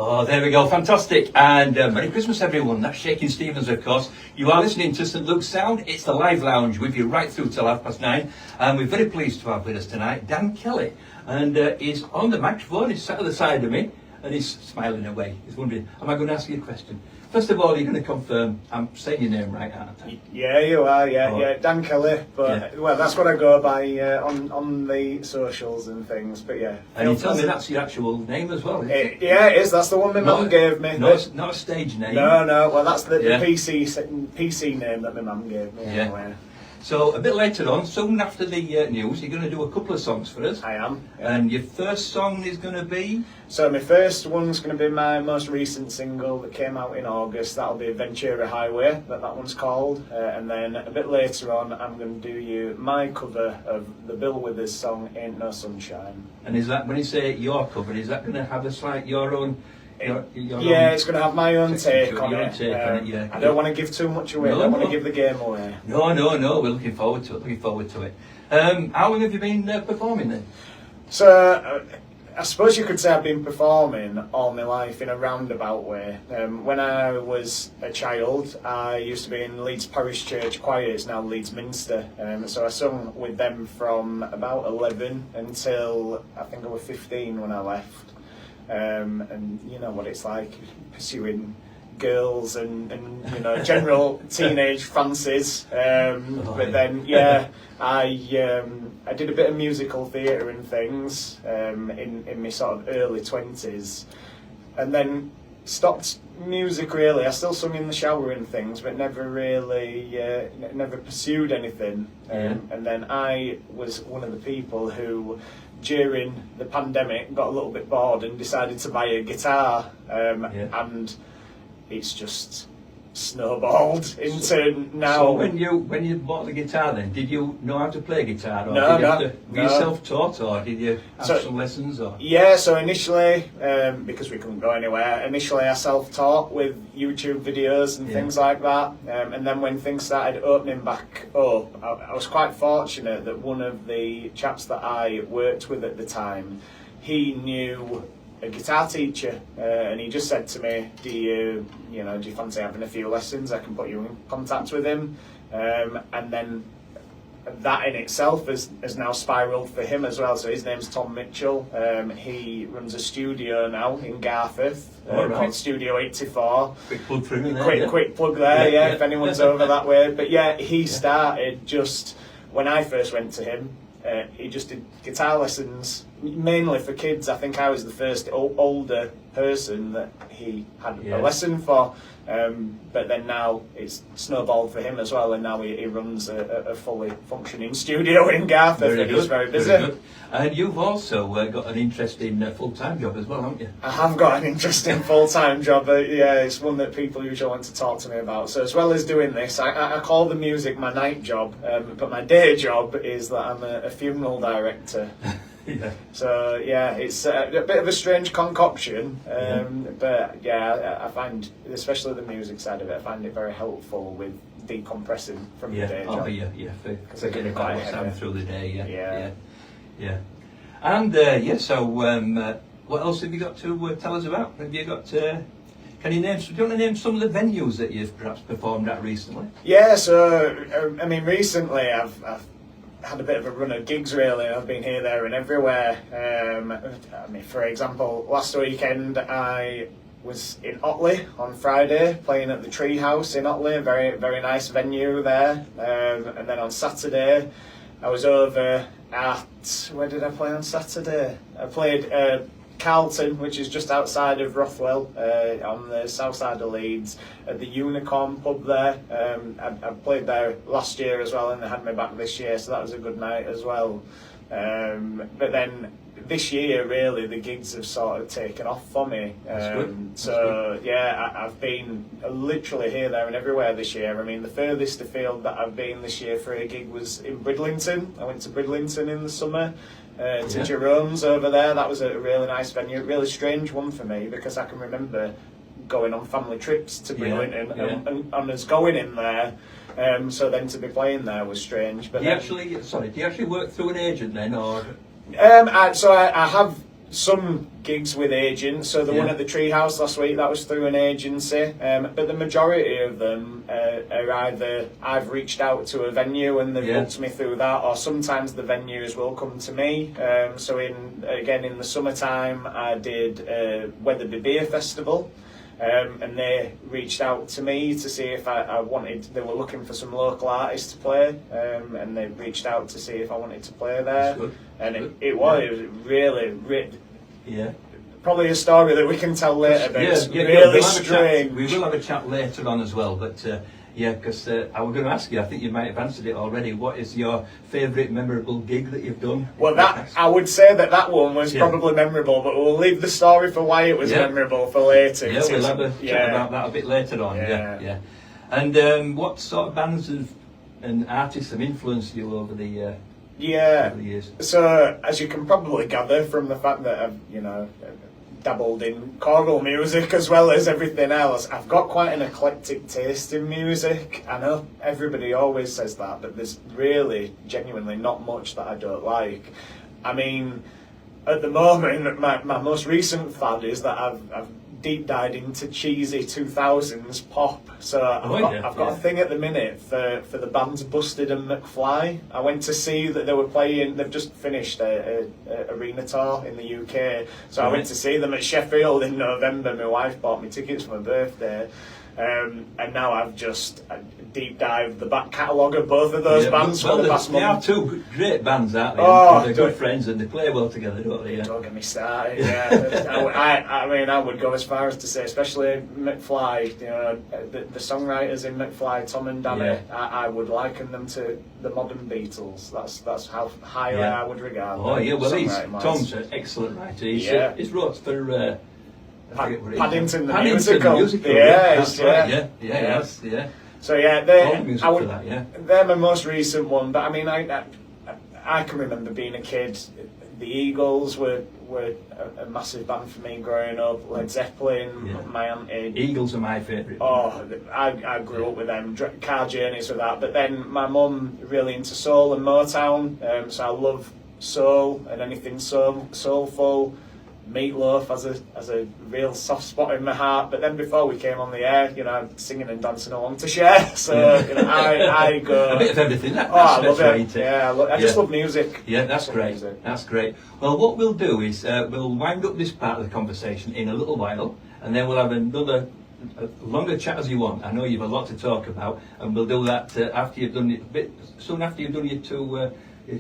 Oh, there we go. Fantastic. And Merry Christmas, everyone. That's Shaking Stevens, of course. You are listening to St Luke's Sound. It's the Live Lounge with you right through till 9:30. And we're very pleased to have with us tonight Dan Kelly. And he's on the microphone. He's sat at the side of me. And he's smiling away. He's wondering, am I going to ask you a question? First of all, you're going to confirm I'm saying your name right, aren't I? Yeah, you are, yeah, Dan Kelly. But, well, that's what I go by on the socials and things, but yeah. And you tell me that's your actual name as well, isn't it? Yeah, it is. That's the one my mum gave me. Not a stage name. No, well, that's the PC name that my mum gave me anyway. So a bit later on, soon after the news, you're going to do a couple of songs for us. I am. Yeah. And your first song is going to be? So my first one's going to be my most recent single that came out in August. That'll be Ventura Highway, that one's called. And then a bit later on, I'm going to do you my cover of the Bill Withers song, Ain't No Sunshine. And is that, when you say your cover, is that going to have a slight, your own... it's going to have my own take on it. Yeah. I don't want to give too much away. I don't want to give the game away. No. We're looking forward to it. How long have you been performing then? So, I suppose you could say I've been performing all my life in a roundabout way. When I was a child, I used to be in Leeds Parish Church Choir. It's now Leeds Minster. So I sung with them from about 11 until I think I was 15 when I left. And you know what it's like, pursuing girls and you know, general teenage fancies. But then, I did a bit of musical theatre and things in my sort of early 20s, and then stopped music really. I still sung in the shower and things, but never really, never pursued anything. And then I was one of the people who, during the pandemic, got a little bit bored and decided to buy a guitar, and it's just snowballed into now. So when you bought the guitar, then did you know how to play guitar, or were you self-taught, or did you have some lessons? Or so initially, because we couldn't go anywhere, I self-taught with YouTube videos and things like that. And then when things started opening back up, I was quite fortunate that one of the chaps that I worked with at the time, he knew a guitar teacher, and he just said to me, do you fancy having a few lessons? I can put you in contact with him. And then that in itself has now spiralled for him as well. So his name's Tom Mitchell. He runs a studio now in Garforth called Studio 84. Quick plug for him. Quick plug there, if anyone's over that way. But yeah, he started just when I first went to him. He just did guitar lessons, mainly for kids. I think I was the first older person that he had a lesson for. But then now it's snowballed for him as well, and now he runs a fully functioning studio in Garforth, and he's very busy. Very good. And you've also got an interesting full-time job as well, haven't you? I have got an interesting full-time job, but it's one that people usually want to talk to me about. So as well as doing this, I call the music my night job, but my day job is that I'm a funeral director. So it's a bit of a strange concoction, but I find, especially the music side of it, I find it very helpful with decompressing from the day job. Because I get a quite sound through the day. And so what else have you got to tell us about? Have you got? Do you want to name some of the venues that you've perhaps performed at recently? Yeah, so I mean, recently I've had a bit of a run of gigs really. I've been here, there and everywhere. I mean, for example, last weekend I was in Otley on Friday playing at the Tree House in Otley, very, very nice venue there. And then on Saturday I was over at, where did I play on Saturday? I played Carlton, which is just outside of Rothwell, on the south side of Leeds, at the Unicorn pub there. I played there last year as well, and they had me back this year, so that was a good night as well. But then this year, really, the gigs have sort of taken off for me. I've been literally here, there and everywhere this year. I mean, the furthest afield that I've been this year for a gig was in Bridlington. I went to Bridlington in the summer. To Jerome's over there. That was a really nice venue, a really strange one for me, because I can remember going on family trips to Bridlington and us going in there. So then to be playing there was strange. But do you actually work through an agent then, or? I have some gigs with agents. So the one Yeah. at the Treehouse last week, that was through an agency. But the majority of them are either I've reached out to a venue and they've Yeah. booked me through that, or sometimes the venues will come to me. So in the summertime, I did Wetherby Beer Festival. And they reached out to me to see if I wanted. They were looking for some local artists to play, and they reached out to see if I wanted to play there. That's good. And Good. it was really Yeah. probably a story that we can tell later, but it's good. really We'll have a chat. strange. We will have a chat later on as well, but yeah, because I was going to ask you, I think you might have answered it already. What is your favourite memorable gig that you've done? Well, that I would say that one was Yeah. probably memorable, but we'll leave the story for why it was Yeah. memorable for later. Yeah, we'll have a chat about that a bit later on. Yeah. Yeah. And what sort of bands and artists have influenced you over the years? So, as you can probably gather from the fact that I've, dabbled in choral music as well as everything else, I've got quite an eclectic taste in music. I know everybody always says that, but there's really, genuinely not much that I don't like. I mean, at the moment, my most recent fad is that I've deep dived into cheesy 2000s pop. So I've got a thing at the minute for the bands Busted and McFly. I went to see that they were playing. They've just finished a arena tour in the UK. So I went to see them at Sheffield in November. My wife bought me tickets for my birthday. And now I've just deep dived the back catalogue of both of those bands for the past they are month. two great bands, aren't they? Oh, They're good friends and they play well together, don't they? Yeah. Don't get me started. Yeah, I mean, I would go as far as to say, especially McFly. The songwriters in McFly, Tom and Danny. Yeah. I would liken them to the modern Beatles. That's how highly I would regard them. Oh yeah, well, songwriting-wise. Tom's an excellent writer. He's wrote for. Paddington the musical. Yeah, That's right. Yeah. So yeah, they're my most recent one. But I mean, I can remember being a kid. The Eagles were a massive band for me growing up. Led Zeppelin, my auntie. Eagles are my favourite. Oh, I grew up with them. Car journeys with that. But then my mum really into soul and Motown. So I love soul and anything soulful. Meatloaf as a real soft spot in my heart. But then before we came on the air, I'm singing and dancing along to Cher. So I go a bit of everything. I love it. Yeah, I just love music. Yeah, that's great. Music. That's great. Well, what we'll do is we'll wind up this part of the conversation in a little while, and then we'll have a longer chat as you want. I know you've a lot to talk about, and we'll do that after you've done it. Soon after you've done your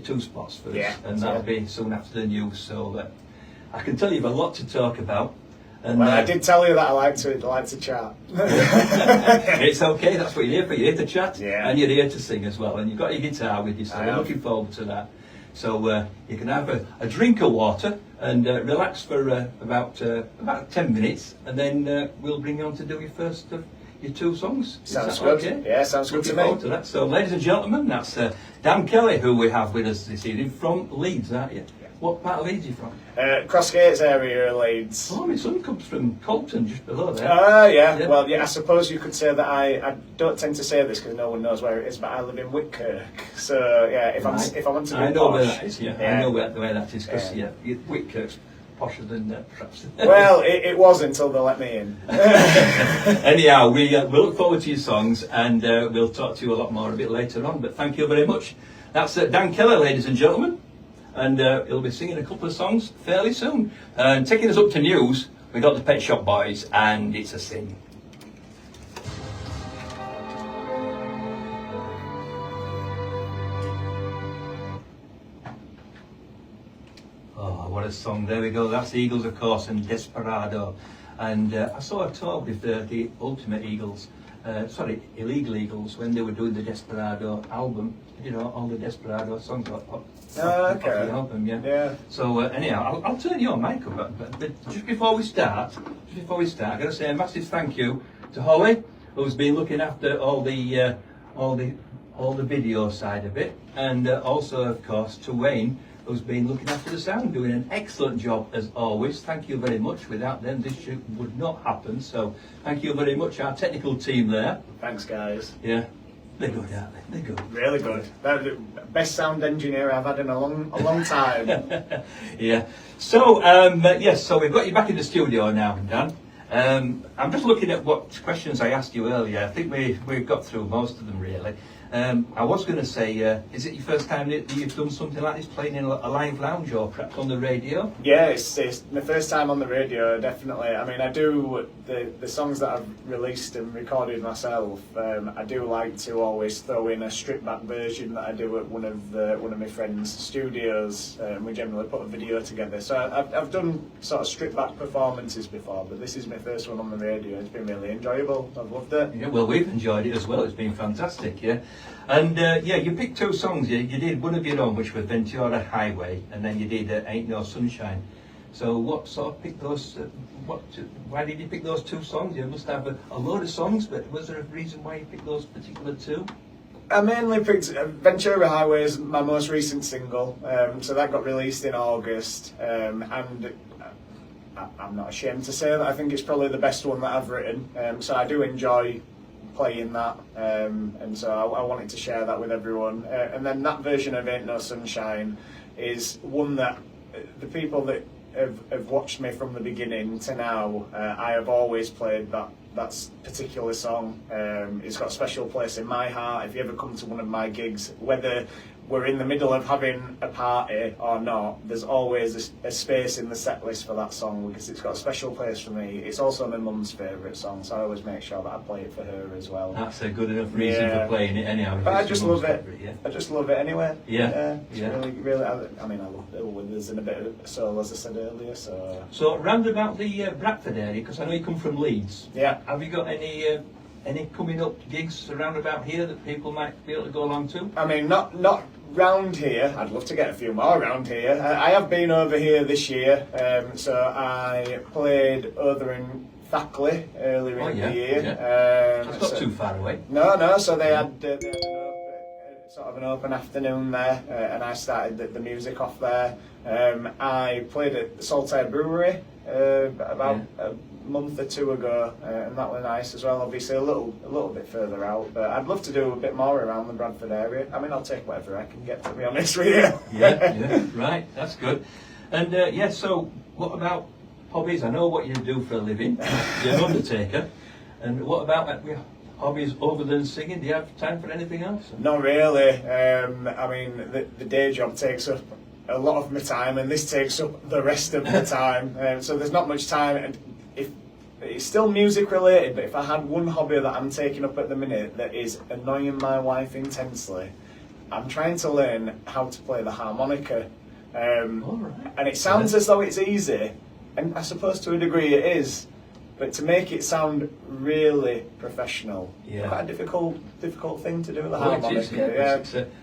two spots for us, and that'll be soon after the news. So. I can tell you've a lot to talk about. And, I did tell you that I like to chat. It's okay, that's what you're here for. You're here to chat and you're here to sing as well. And you've got your guitar with you, so we're looking forward to that. So you can have a drink of water and relax for about 10 minutes, and then we'll bring you on to do your first of your two songs. Sounds good. Okay? Yeah, sounds good to me. Looking forward to that. So ladies and gentlemen, that's Dan Kelly who we have with us this evening from Leeds, aren't you? What part of Leeds are you from? Crossgates area of Leeds. Oh, my son comes from Colton, just below there. Yeah. Well, I suppose you could say that I don't tend to say this because no one knows where it is, but I live in Whitkirk. So yeah, if I want to be I know posh, where that is. I know where that is because Whitkirk's posher than perhaps. Well, it was until they let me in. Anyhow, we'll look forward to your songs and we'll talk to you a lot more a bit later on. But thank you very much. That's Dan Keller, ladies and gentlemen. And he'll be singing a couple of songs fairly soon. And taking us up to news, we got the Pet Shop Boys, and It's a Sin. Oh, what a song! There we go. That's the Eagles, of course, and Desperado. And I saw a talk with the Ultimate Eagles. Illegal Eagles, when they were doing the Desperado album, all the Desperado songs off the album, yeah. So anyhow, I'll turn your mic up, but just before we start, I've got to say a massive thank you to Holly, who's been looking after all the video side of it, and also, of course, to Wayne, who's been looking after the sound, doing an excellent job as always. Thank you very much. Without them, this shoot would not happen. So thank you very much, our technical team there. Thanks, guys. Yeah. They're good, aren't they? They're good. Really good. They're the best sound engineer I've had in a long time. Yeah. So, yes, so we've got you back in the studio now, Dan. I'm just looking at what questions I asked you earlier. I think we've got through most of them, really. I was going to say, is it your first time that you've done something like this, playing in a live lounge or perhaps on the radio? Yeah, it's my first time on the radio, definitely. I mean, I do the songs that I've released and recorded myself. I do like to always throw in a stripped back version that I do at one of my friends' studios. We generally put a video together. So I've done sort of stripped back performances before, but this is my first one on the radio. It's been really enjoyable. I've loved it. Yeah, well, we've enjoyed it as well. It's been fantastic, yeah. And yeah, you picked two songs. You did one of your own, which was Ventura Highway, and then you did Ain't No Sunshine. So what sort of picked those? Why did you pick those two songs? You must have a load of songs, but was there a reason why you picked those particular two? I mainly picked Ventura Highway is my most recent single, so that got released in August, and I'm not ashamed to say that I think it's probably the best one that I've written. So I do enjoy playing that, and so I wanted to share that with everyone. And then that version of Ain't No Sunshine is one that the people that have watched me from the beginning to now, I have always played that particular song. It's got a special place in my heart. If you ever come to one of my gigs, whether we're in the middle of having a party or not, there's always a space in the set list for that song because it's got a special place for me. It's also my mum's favourite song, so I always make sure that I play it for her as well. That's a good enough reason for playing it anyhow. But I just love it. Favorite, yeah. I just love it anyway. Yeah. It's really. I mean, I love Bill Withers and a bit of soul, as I said earlier. So round about the Bradford area, because I know you come from Leeds. Yeah. Have you got any coming up gigs around about here that people might be able to go along to? I mean, not round here. I'd love to get a few more around here. I have been over here this year, so I played over in Thackley earlier in the year. Yeah. That's not too far away. No. So they had sort of an open afternoon there, and I started the music off there. I played at the Saltaire Brewery about a month or two ago, and that was nice as well. Obviously a little bit further out, but I'd love to do a bit more around the Bradford area. I mean, I'll take whatever I can get, to be honest with you. yeah, right, that's good. And so what about hobbies? I know what you do for a living. You're an undertaker. And what about your hobbies other than singing? Do you have time for anything else? Not really. I mean, the day job takes up a lot of my time, and this takes up the rest of the time. So there's not much time. And if it's still music related, but if I had one hobby that I'm taking up at the minute that is annoying my wife intensely, I'm trying to learn how to play the harmonica. And it sounds as though it's easy, and I suppose to a degree it is, but to make it sound really professional, quite a difficult thing to do with the harmonica. It's